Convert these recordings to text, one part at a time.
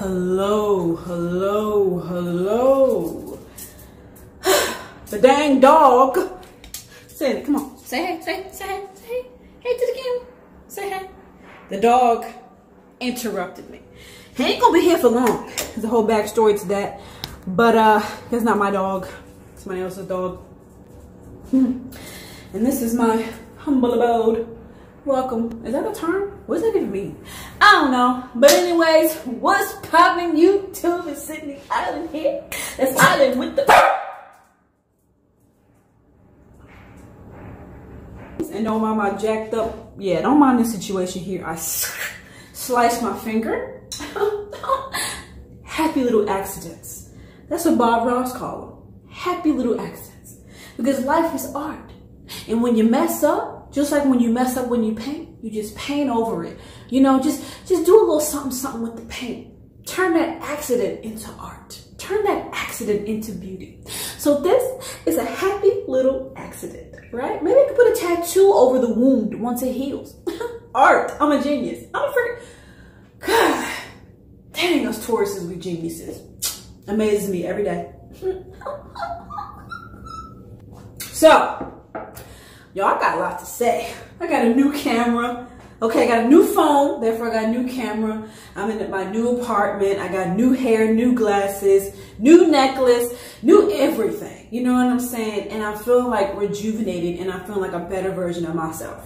Hello, hello, hello. The dang dog. Say it, come on. Say hey, say hey, say hey, say hey. Hey to the camera. Say hey. The dog interrupted me. He ain't gonna be here for long. There's a whole backstory to that. But that's not my dog. It's somebody else's dog. And this is my humble abode. Welcome. Is that a term? What does that even mean? I don't know. But anyways, what's poppin' YouTube? It's Sydney Island here. That's Island with the... And don't mind my jacked up... Yeah, don't mind this situation here. I sliced my finger. Happy little accidents. That's what Bob Ross called them. Happy little accidents. Because life is art. And when you mess up, just like when you mess up when you paint, you just paint over it. You know, just do a little something with the paint. Turn that accident into art. Turn that accident into beauty. So this is a happy little accident, right? Maybe I could put a tattoo over the wound once it heals. Art. I'm a genius. I'm a freaking... God. Dang, us Tauruses, we geniuses. Amazes me every day. So... Y'all, I got a lot to say. I got a new camera. Okay, I got a new phone, therefore I got a new camera. I'm in my new apartment. I got new hair, new glasses, new necklace, new everything. You know what I'm saying? And I feel like rejuvenated and I feel like a better version of myself.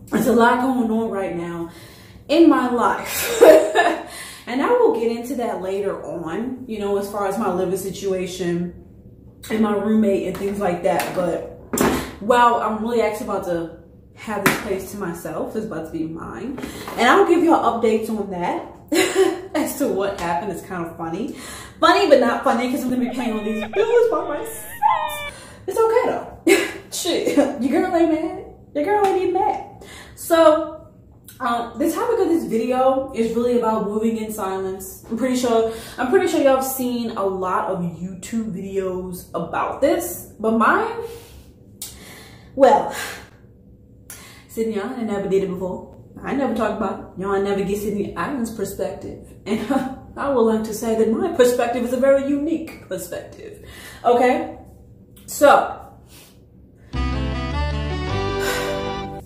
There's a lot going on right now in my life. And I will get into that later on, you know, as far as my living situation and my roommate and things like that. But well, I'm really actually about to have this place to myself. It's about to be mine. And I'll give y'all updates on that as to what happened. It's kind of funny. Funny, but not funny because I'm going to be paying all these bills by myself. It's okay, though. Shit. Your girl ain't mad. Your girl ain't even mad. So, the topic of this video is really about moving in silence. I'm pretty sure y'all have seen a lot of YouTube videos about this. But mine... Well, Sydney Island, I never did it before. I never talked about it. Y'all never get Sydney Island's perspective. And I would like to say that my perspective is a very unique perspective. Okay? So,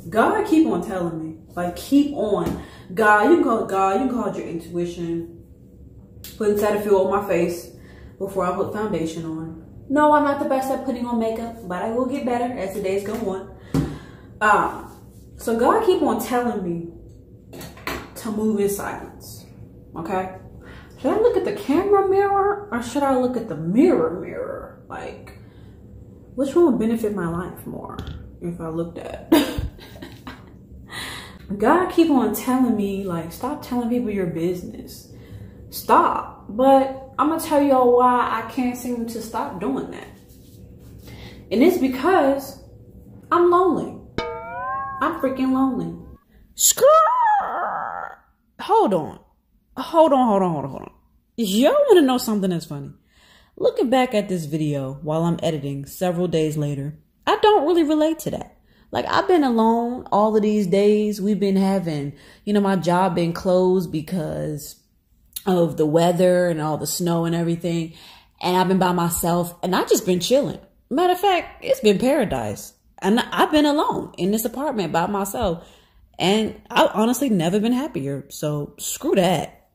God keep on telling me. Like, keep on. God, you can call it God. You can call it your intuition. Putting Cetaphil on my face before I put foundation on. No, I'm not the best at putting on makeup, but I will get better as the days go on. So God keep on telling me to move in silence, okay? Should I look at the camera mirror or should I look at the mirror? Like, which one would benefit my life more if I looked at? God keep on telling me, like, stop telling people your business. Stop. But I'm gonna tell y'all why I can't seem to stop doing that. And it's because I'm lonely. I'm freaking lonely. Hold on. Y'all wanna know something that's funny? Looking back at this video while I'm editing several days later, I don't really relate to that. Like, I've been alone all of these days. We've been having, you know, my job been closed because of the weather and all the snow and everything. And I've been by myself and I've just been chilling. Matter of fact, it's been paradise. And I've been alone in this apartment by myself. And I've honestly never been happier. So screw that.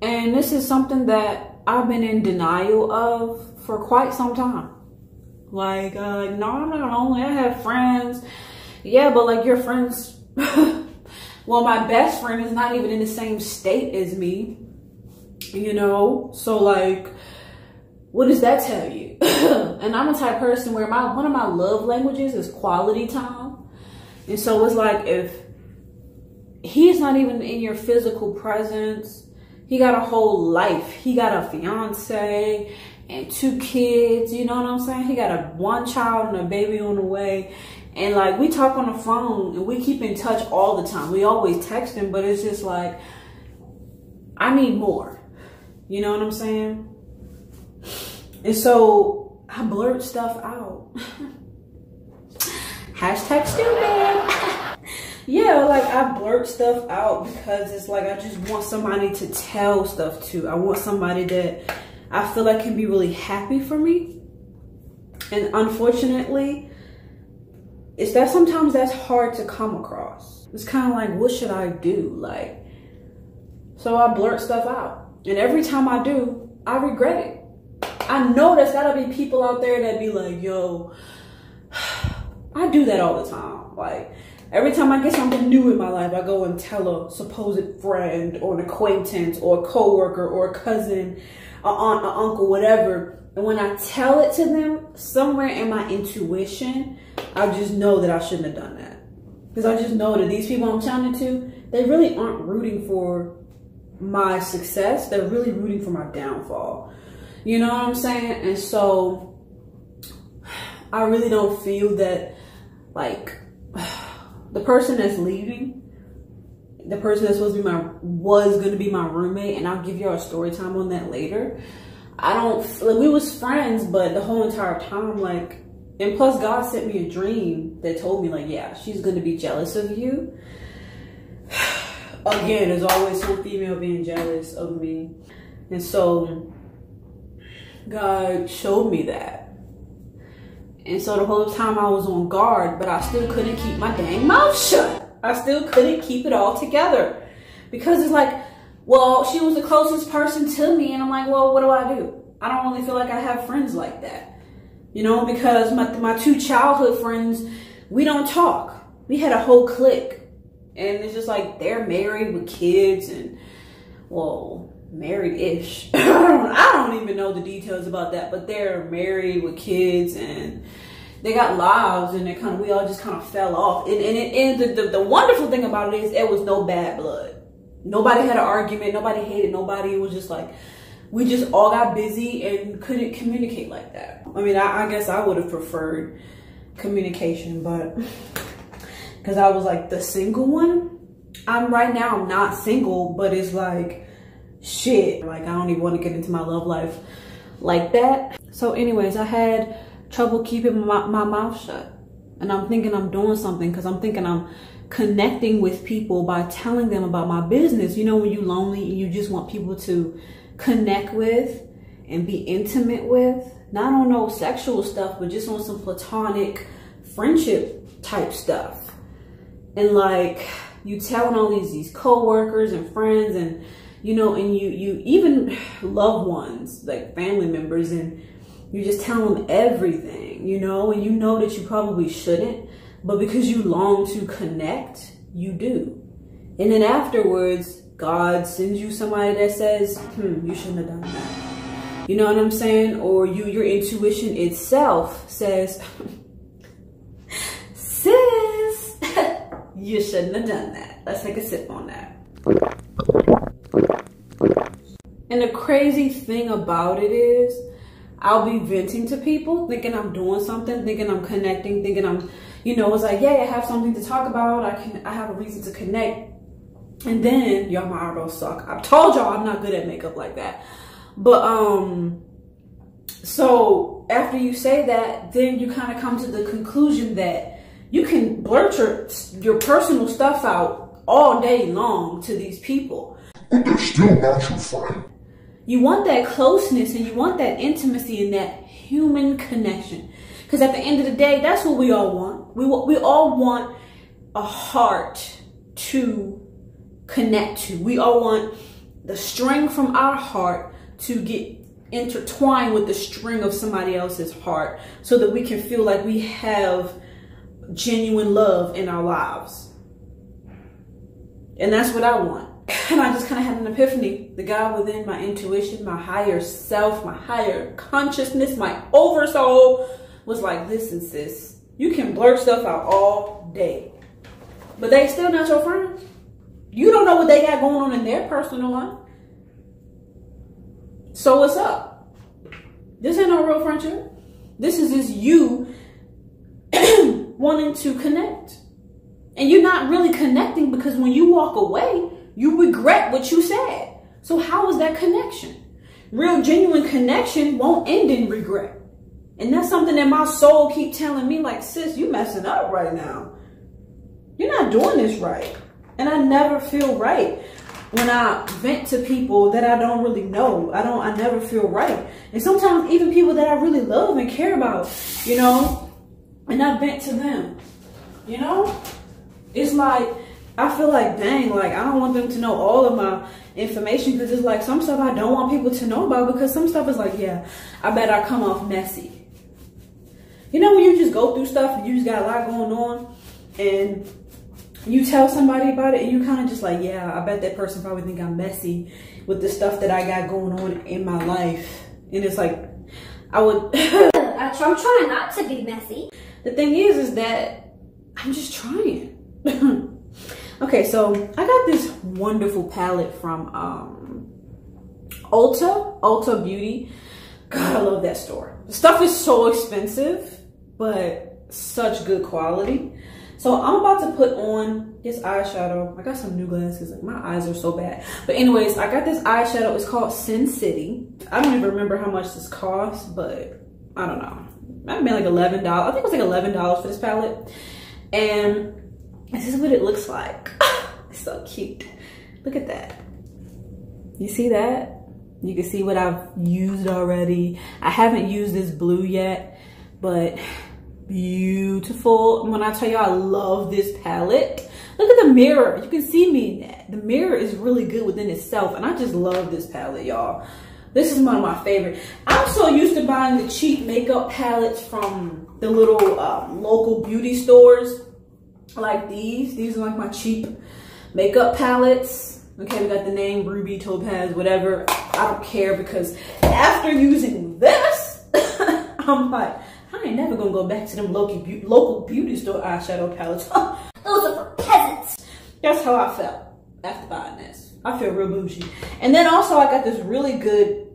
And this is something that I've been in denial of for quite some time. Like, no, I'm not lonely. I have friends. Yeah, but like your friends... Well, my best friend is not even in the same state as me, you know? So, like, what does that tell you? And I'm the type of person where one of my love languages is quality time. And so it's like, if he's not even in your physical presence, he got a whole life. He got a fiance and 2 kids, you know what I'm saying? He got one child and a baby on the way. And like, we talk on the phone and we keep in touch all the time. We always text him, but it's just like, I need more. You know what I'm saying? And so I blurt stuff out. Hashtag stupid. Yeah, like I blurt stuff out because it's like I just want somebody to tell stuff to. I want somebody that I feel like can be really happy for me. And unfortunately, it's that sometimes that's hard to come across. It's kind of like, what should I do? Like, so I blurt stuff out. And every time I do, I regret it. I know there's gotta be people out there that be like, yo, I do that all the time. Like, every time I get something new in my life, I go and tell a supposed friend or an acquaintance or a coworker or a cousin, a aunt, a uncle, whatever. And when I tell it to them, somewhere in my intuition, I just know that I shouldn't have done that. Because I just know that these people I'm telling it to, they really aren't rooting for my success. They're really rooting for my downfall. You know what I'm saying? And so I really don't feel that, like, the person that's leaving, the person that's supposed to be was going to be my roommate, and I'll give y'all a story time on that later. I don't, like, we was friends, but the whole entire time, like, and plus God sent me a dream that told me, like, yeah, she's going to be jealous of you. Again, there's always some female being jealous of me. And so God showed me that. And so the whole time I was on guard, but I still couldn't keep my dang mouth shut. I still couldn't keep it all together. Because it's like, well, she was the closest person to me. And I'm like, well, what do I do? I don't really feel like I have friends like that. You know, because my two childhood friends, we don't talk. We had a whole clique. And it's just like, they're married with kids and, well, married-ish. I don't even know the details about that, but they're married with kids and they got lives, and we all just kind of fell off. And the wonderful thing about it is it was no bad blood. Nobody had an argument. Nobody hated nobody. It was just like, we just all got busy and couldn't communicate like that. I mean, I guess I would have preferred communication, but because I was like the single one. Right now, I'm not single, but it's like, shit. Like, I don't even want to get into my love life like that. So anyways, I had trouble keeping my mouth shut. And I'm thinking I'm doing something because I'm thinking I'm connecting with people by telling them about my business. You know, when you're lonely and you just want people to connect with and be intimate with, not on no sexual stuff, but just on some platonic friendship type stuff. And like, you telling all these co-workers and friends and, you know, and you even loved ones, like family members, and you just tell them everything, you know, and you know that you probably shouldn't, but because you long to connect, you do. And then afterwards, God sends you somebody that says, you shouldn't have done that. You know what I'm saying? Or your intuition itself says, sis, you shouldn't have done that. Let's take a sip on that. And the crazy thing about it is, I'll be venting to people, thinking I'm doing something, thinking I'm connecting, thinking I'm, you know, it's like, yeah, I have something to talk about. I have a reason to connect. And then, y'all, my eyebrows suck. I've told y'all I'm not good at makeup like that. But, so after you say that, then you kind of come to the conclusion that you can blurt your personal stuff out all day long to these people. But they're still not your friend. You want that closeness and you want that intimacy and that human connection. Because at the end of the day, that's what we all want. We all want a heart to connect to. We all want the string from our heart to get intertwined with the string of somebody else's heart so that we can feel like we have genuine love in our lives. And that's what I want. And I just kind of had an epiphany. The God within, my intuition, my higher self, my higher consciousness, my oversoul was like, listen, sis, you can blurt stuff out all day, but they still not your friends. You don't know what they got going on in their personal life. So what's up? This ain't no real friendship. This is just you wanting to connect. And you're not really connecting because when you walk away, you regret what you said. So how is that connection? Real genuine connection won't end in regret. And that's something that my soul keep telling me, like, sis, you messing up right now. you're not doing this right. And I never feel right when I vent to people that I don't really know. I never feel right. And sometimes even people that I really love and care about, you know, and I vent to them, you know? It's like, I feel like, dang, like, I don't want them to know all of my information, because it's like some stuff I don't want people to know about, because some stuff is like, yeah, I bet I come off messy. You know, when you just go through stuff and you just got a lot going on and you tell somebody about it and you kind of just like, yeah, I bet that person probably think I'm messy with the stuff that I got going on in my life. And it's like, I would... I'm trying not to be messy. The thing is that I'm just trying. Okay, so I got this wonderful palette from Ulta Beauty. God, I love that store. The stuff is so expensive, but such good quality. So I'm about to put on this eyeshadow. I got some new glasses. Like, my eyes are so bad. But anyways, I got this eyeshadow. It's called Sin City. I don't even remember how much this costs, but I don't know. It might have been like $11. I think it was like $11 for this palette. And this is what it looks like. It's so cute. Look at that. You see that? You can see what I've used already. I haven't used this blue yet, but beautiful. When I tell you I love this palette, look at the mirror. You can see me in that. The mirror is really good within itself, and I just love this palette, y'all. This is one of my favorite. I'm so used to buying the cheap makeup palettes from the little local beauty stores like these. These are like my cheap makeup palettes. Okay, we got the name Ruby, Topaz, whatever. I don't care, because after using this, I'm like, I ain't never gonna go back to them local beauty store eyeshadow palettes. Those are for peasants. That's how I felt after buying this. I feel real bougie. And then also I got this really good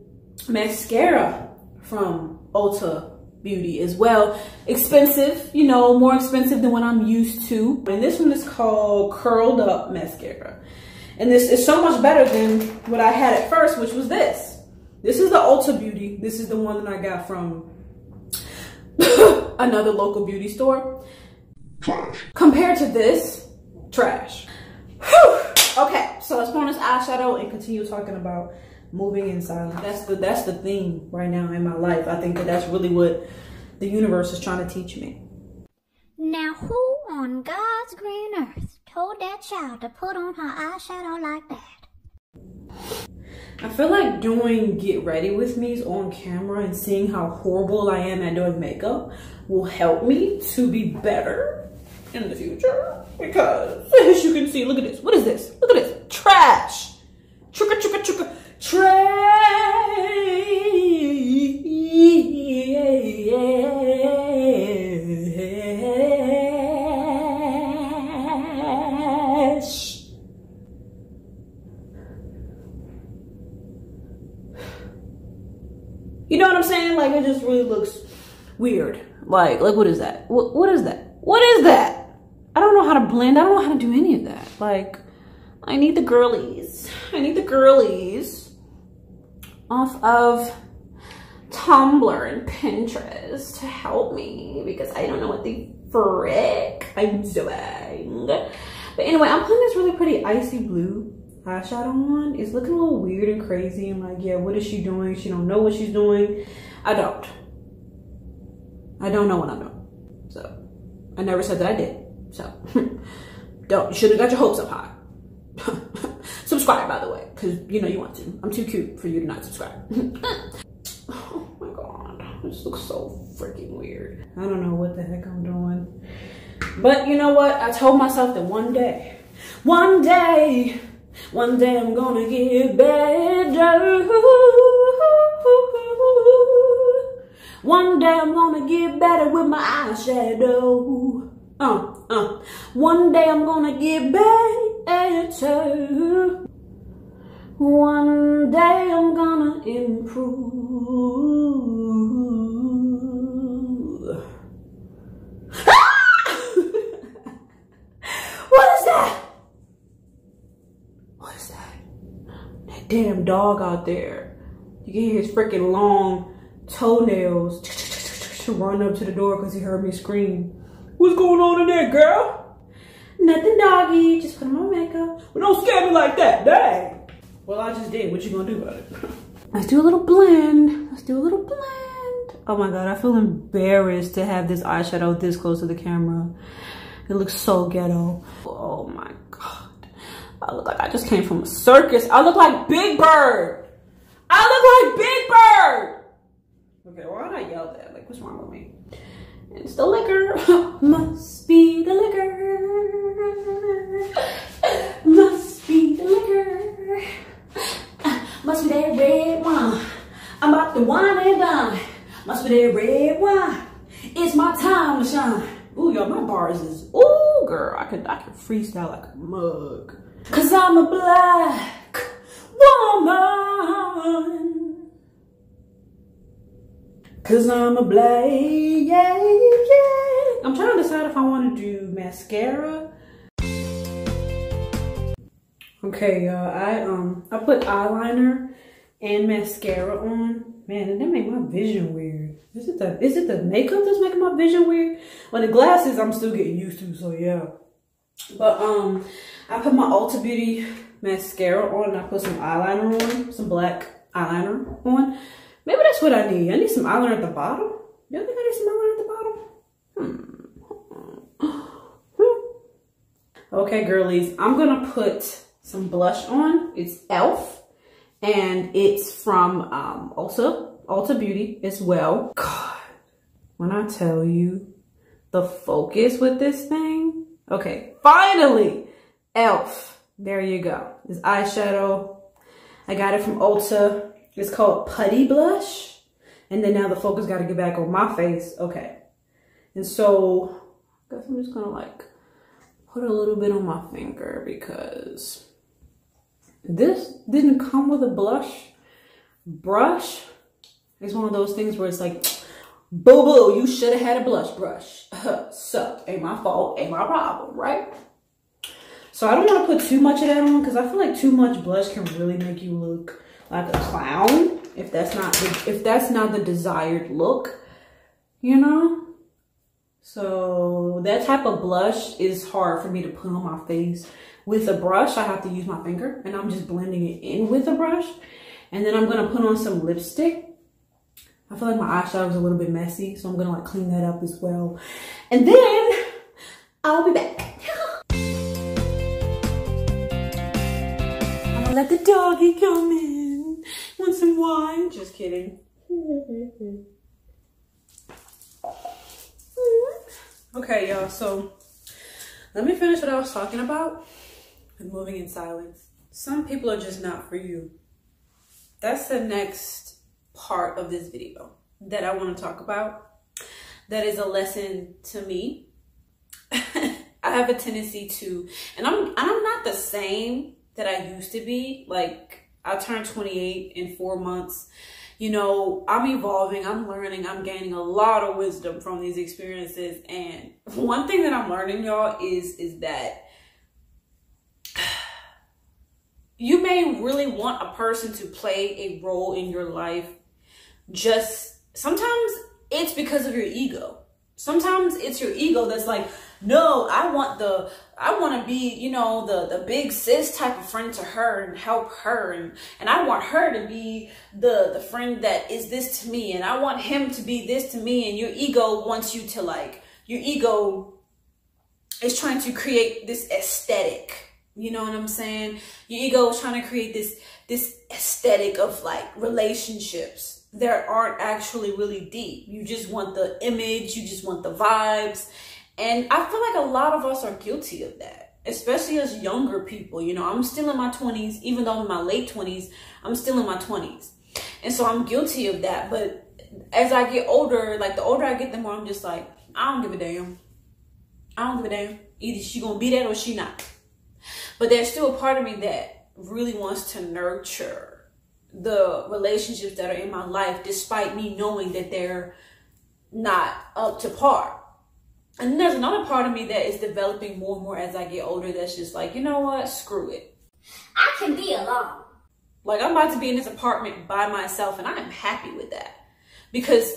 mascara from Ulta Beauty as well. Expensive, you know, more expensive than what I'm used to. And this one is called Curled Up Mascara. And this is so much better than what I had at first, which was this. This is the Ulta Beauty. This is the one that I got from another local beauty store. Trash. Compared to this, trash. Whew. Okay, so let's put on this eyeshadow and continue talking about moving in silence. That's the theme right now in my life. I think that that's really what the universe is trying to teach me. Now, who on God's green earth told that child to put on her eyeshadow like that? I feel like doing get ready with me's on camera and seeing how horrible I am at doing makeup will help me to be better in the future. Because as you can see, look at this. What is this? Look at this. Trash. Tricka, tricka, tricka. Trash. You know what I'm saying? Like, it just really looks weird. Like what is that? What is that? What is that? I don't know how to blend. I don't know how to do any of that. Like, I need the girlies. I need the girlies off of Tumblr and Pinterest to help me, because I don't know what the frick I'm doing. But anyway, I'm putting this really pretty icy blue eyeshadow on. It's looking a little weird and crazy. I'm like, yeah, what is she doing? She don't know what she's doing. I don't know what I'm doing. So I never said that I did. So don't, you should have got your hopes up high. Subscribe, by the way, because you know you want to. I'm too cute for you to not subscribe. Oh my god, this looks so freaking weird. I don't know what the heck I'm doing, but you know what? I told myself that one day I'm gonna get better. One day I'm gonna get better with my eyeshadow. One day I'm gonna get better. One day I'm gonna improve. What is that? What is that? That damn dog out there. You can hear his freaking long toenails to run up to the door because he heard me scream. What's going on in there, girl? Nothing, doggy. Just put on my makeup. Well, don't scare me like that, dang. Well, I just did. What you gonna do about it? Let's do a little blend. Let's do a little blend. Oh my God, I feel embarrassed to have this eyeshadow this close to the camera. It looks so ghetto. Oh my God. I look like I just came from a circus. I look like Big Bird. I look like Big Bird. Okay, why did I yell that? Like, what's wrong with me? It's the liquor. Must be the liquor. Must be the liquor. Must be that red wine. I'm about to wine and dine. Must be that red wine. It's my time to shine. Ooh, yo, my bars is, ooh, girl, I could freestyle like a mug. Cause I'm a black woman. Cause I'm a black, yeah, yeah. I'm trying to decide if I want to do mascara. Okay, y'all, I put eyeliner and mascara on. Man, and that make my vision weird. Is it the makeup that's making my vision weird? Well, the glasses I'm still getting used to, so yeah. But I put my Ulta Beauty mascara on and I put some eyeliner on, some black eyeliner on. Maybe that's what I need. I need some eyeliner at the bottom. Y'all think I need some eyeliner at the bottom? Okay, girlies, I'm gonna put some blush on. It's e.l.f. and it's from Ulta Beauty as well. God, when I tell you the focus with this thing. Okay, finally, e.l.f. There you go. This eyeshadow, I got it from Ulta. It's called Putty Blush. And then now the focus got to get back on my face. Okay. And so, I guess I'm just going to like put a little bit on my finger because this didn't come with a blush brush. It's one of those things where it's like, boo boo, you should have had a blush brush. So, ain't my fault, ain't my problem, right? So I don't want to put too much of that on because I feel like too much blush can really make you look like a clown if that's not the desired look, you know? So that type of blush is hard for me to put on my face. With a brush, I have to use my finger and I'm just blending it in with a brush. And then I'm going to put on some lipstick. I feel like my eyeshadow is a little bit messy, so I'm going to like clean that up as well. And then I'll be back. I'm going to let the doggy come in. Want some wine? Just kidding. Okay, y'all, so let me finish what I was talking about with moving in silence. Some people are just not for you. That's the next part of this video that I want to talk about. That is a lesson to me. I have a tendency to, and I'm not the same that I used to be. Like, I turned 28 in 4 months. You know, I'm evolving, I'm learning, I'm gaining a lot of wisdom from these experiences. And one thing that I'm learning, y'all, is that you may really want a person to play a role in your life. Just sometimes it's because of your ego. Sometimes it's your ego that's like, no, I want to be, you know, the big sis type of friend to her and help her. And I want her to be the friend that is this to me. And I want him to be this to me. And your ego wants you to like, your ego is trying to create this aesthetic. You know what I'm saying? Your ego is trying to create this aesthetic of like relationships that aren't actually really deep. You just want the image, you just want the vibes. And I feel like a lot of us are guilty of that, especially as younger people. You know, I'm still in my 20s, even though I'm in my late 20s, I'm still in my 20s. And so I'm guilty of that. But as I get older, like the older I get, the more I'm just like, I don't give a damn. I don't give a damn. Either she gonna be that or she not. But there's still a part of me that really wants to nurture the relationships that are in my life, despite me knowing that they're not up to par. And then there's another part of me that is developing more and more as I get older that's just like, you know what, screw it. I can be alone. Like, I'm about to be in this apartment by myself and I am happy with that. Because,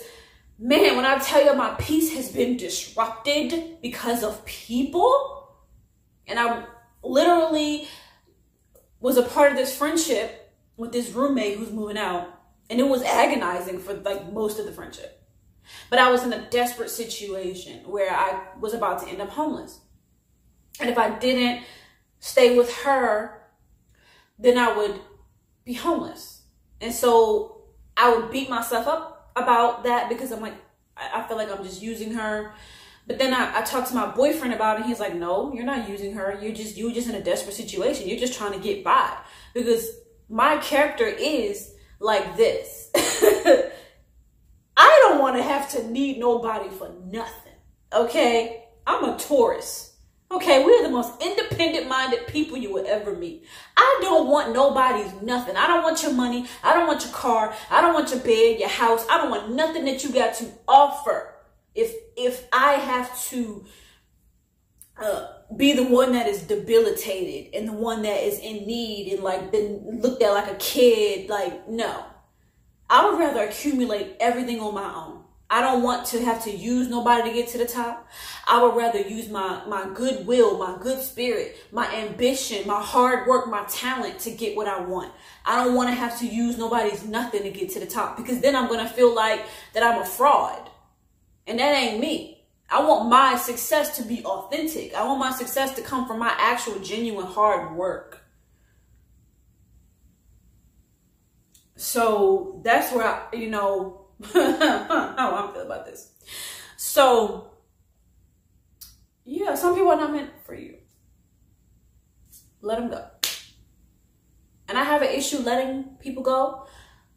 man, when I tell you my peace has been disrupted because of people, And I literally was a part of this friendship with this roommate who's moving out. And it was agonizing for like most of the friendship. But I was in a desperate situation where I was about to end up homeless. And if I didn't stay with her, then I would be homeless. And so I would beat myself up about that because I'm like, I feel like I'm just using her. But then I talked to my boyfriend about it. He's like, no, you're not using her. You're just in a desperate situation. You're just trying to get by. Because my character is like this. I don't want to have to need nobody for nothing. Okay? I'm a Taurus. Okay, we're the most independent-minded people you will ever meet. I don't want nobody's nothing. I don't want your money. I don't want your car. I don't want your bed, your house. I don't want nothing that you got to offer. If I have to be the one that is debilitated and the one that is in need and like been looked at like a kid, like, no. I would rather accumulate everything on my own. I don't want to have to use nobody to get to the top. I would rather use my goodwill, my good spirit, my ambition, my hard work, my talent to get what I want. I don't want to have to use nobody's nothing to get to the top because then I'm going to feel like that I'm a fraud. And that ain't me. I want my success to be authentic. I want my success to come from my actual genuine hard work. So that's where I, how I feel about this. So, yeah, some people are not meant for you. Let them go. And I have an issue letting people go.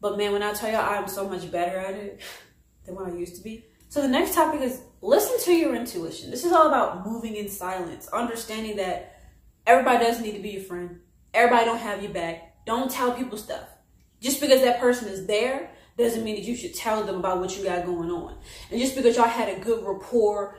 But man, when I tell you I'm so much better at it than what I used to be. So the next topic is listen to your intuition. This is all about moving in silence. Understanding that everybody doesn't need to be your friend. Everybody don't have your back. Don't tell people stuff. Just because that person is there doesn't mean that you should tell them about what you got going on. And just because y'all had a good rapport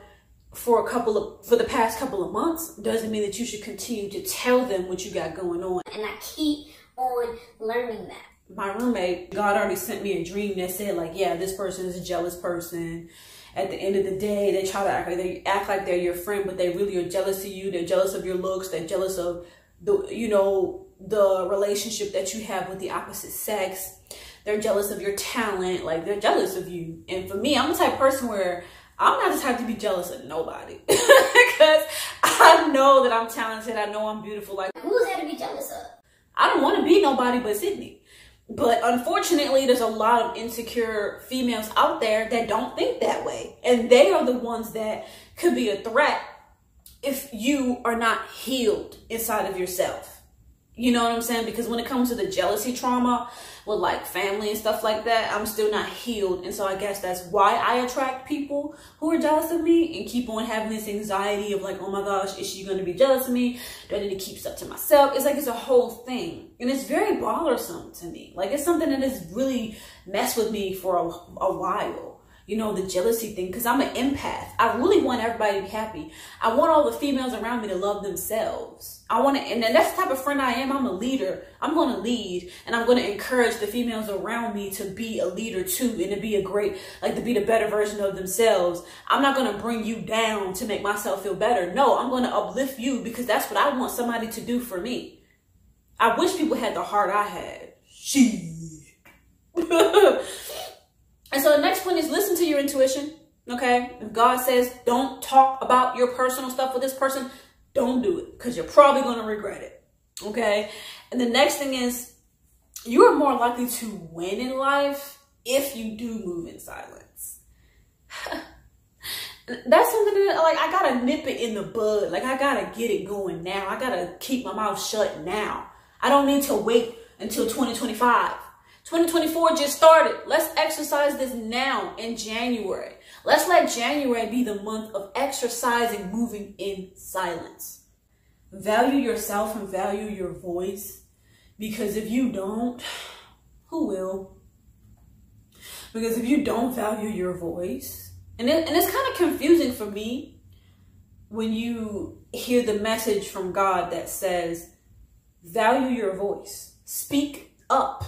for the past couple of months doesn't mean that you should continue to tell them what you got going on. And I keep on learning that. My roommate, God already sent me a dream that said like, yeah, this person is a jealous person. At the end of the day, they try to act like they're your friend, but they really are jealous of you. They're jealous of your looks. They're jealous of the relationship that you have with the opposite sex. They're jealous of your talent. Like, they're jealous of you. And for me, I'm the type of person where I'm not the type to be jealous of nobody. Because I know that I'm talented. I know I'm beautiful. Like, who's there to be jealous of? I don't want to be nobody but Sydney. But unfortunately, there's a lot of insecure females out there that don't think that way. And they are the ones that could be a threat if you are not healed inside of yourself. You know what I'm saying? Because when it comes to the jealousy trauma with like family and stuff like that, I'm still not healed. And so I guess that's why I attract people who are jealous of me and keep on having this anxiety of like, oh my gosh, is she going to be jealous of me? Do I need to keep stuff to myself? It's like, it's a whole thing. And it's very bothersome to me. Like, it's something that has really messed with me for a while. The jealousy thing, because I'm an empath. I really want everybody to be happy. I want all the females around me to love themselves. And that's the type of friend I am. I'm a leader. I'm going to lead, and I'm going to encourage the females around me to be a leader too, and to be to be the better version of themselves. I'm not going to bring you down to make myself feel better. No, I'm going to uplift you because that's what I want somebody to do for me. I wish people had the heart I had. Shit. And so the next point is listen to your intuition, okay? If God says don't talk about your personal stuff with this person, don't do it because you're probably going to regret it, okay? And the next thing is you are more likely to win in life if you do move in silence. That's something that, like, I got to nip it in the bud. Like, I got to get it going now. I got to keep my mouth shut now. I don't need to wait until 2025. 2024 just started. Let's exercise this now in January. Let's let January be the month of exercising, moving in silence. Value yourself and value your voice. Because if you don't, who will? Because if you don't value your voice, and it's kind of confusing for me when you hear the message from God that says, value your voice, speak up.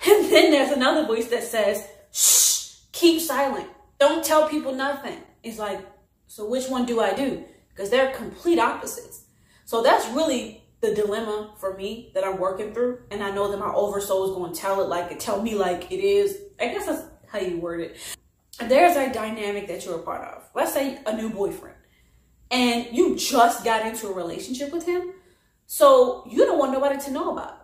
And then there's another voice that says, shh, keep silent. Don't tell people nothing. It's like, so which one do I do? because they're complete opposites. So that's really the dilemma for me that I'm working through. And I know that my oversoul is going to tell me like it is. I guess that's how you word it. There's a dynamic that you're a part of. Let's say a new boyfriend, and you just got into a relationship with him. So you don't want nobody to know about it.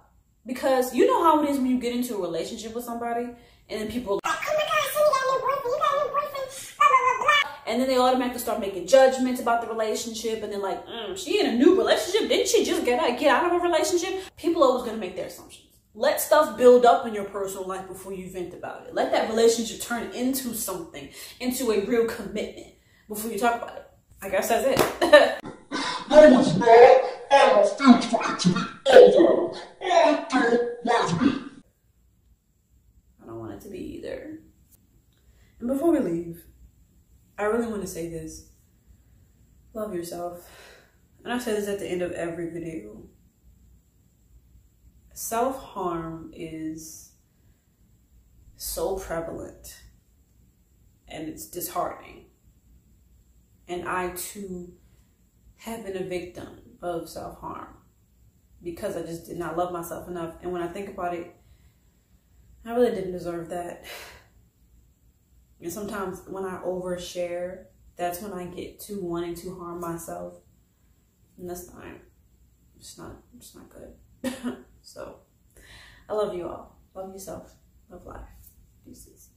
Because you know how it is when you get into a relationship with somebody, and then people are like, oh my gosh, you got a new boyfriend, you got a new boyfriend, blah, blah, blah, blah. And then they automatically start making judgments about the relationship, and they're like, she in a new relationship? Didn't she just get out of a relationship? People are always going to make their assumptions. Let stuff build up in your personal life before you vent about it. Let that relationship turn into something, into a real commitment before you talk about it. I guess that's it. No, it's not. I refuse for it to be over. I don't want it. I don't want it to be either. And before we leave, I really want to say this. Love yourself. And I say this at the end of every video. Self-harm is so prevalent, and it's disheartening. And I too have been a victim of self-harm because I just did not love myself enough. And when I think about it, I really didn't deserve that. And sometimes when I overshare, that's when I get to wanting to harm myself. And that's not, it's not good. So I love you all. Love yourself. Love life. Deuces.